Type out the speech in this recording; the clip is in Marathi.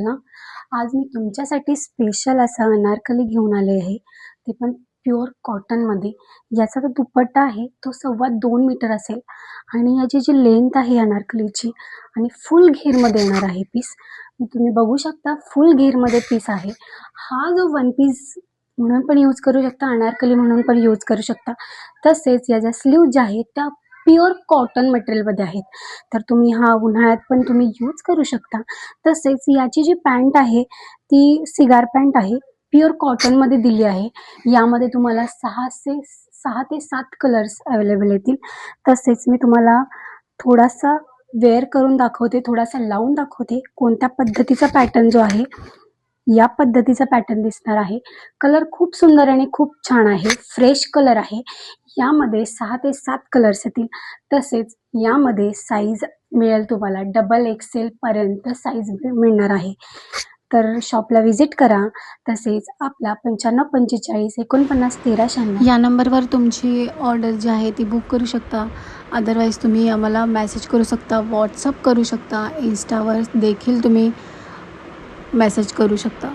ना. आज मी तुमच्यासाठी स्पेशल असा अनारकली घेऊन आले आहे. ते पण प्युअर कॉटनमध्ये. याचा जो दुपट्टा आहे तो 2.25 मीटर असेल आणि याची जी लेंथ आहे अनारकलीची आणि फुल घेरमध्ये येणार आहे पीस. तुम्ही बघू शकता फुल घेरमध्ये पीस आहे. हा जो वन पीस म्हणून पण यूज करू शकता, अनारकली म्हणून पण यूज करू शकता. तसेच याच्या स्लीव ज्या आहेत त्या प्युअर कॉटन मटेरियलमध्ये आहेत. तर तुम्ही हा उन्हाळ्यात पण तुम्ही यूज करू शकता. तसेच याची जी पॅन्ट आहे ती सिगार पॅन्ट आहे, प्युअर कॉटनमध्ये दिली आहे. यामध्ये तुम्हाला 6 ते 7 कलर्स अवेलेबल येतील. तसेच मी तुम्हाला थोडासा वेअर करून दाखवते, थोडासा लावून दाखवते कोणत्या पद्धतीचा पॅटर्न जो आहे या पद्धतीचा पॅटर्न दिसणार आहे. कलर खूप सुंदर आणि खूप छान आहे, फ्रेश कलर आहे. यामध्ये 6 ते 7 कलर्स येतील. तसेच यामध्ये साईज मिळेल तुम्हाला डबल एक्सेल पर्यंत साईज मिळणार आहे. तर शॉपला व्हिजिट करा. तसेच आपला 9545 49 13 96 या नंबरवर तुमची ऑर्डर जी आहे ती बुक करू शकता. अदरवाईज तुम्ही आम्हाला मेसेज करू शकता, व्हॉट्सअप करू शकता, इंस्टावर देखील तुम्ही मेसेज करू शकता.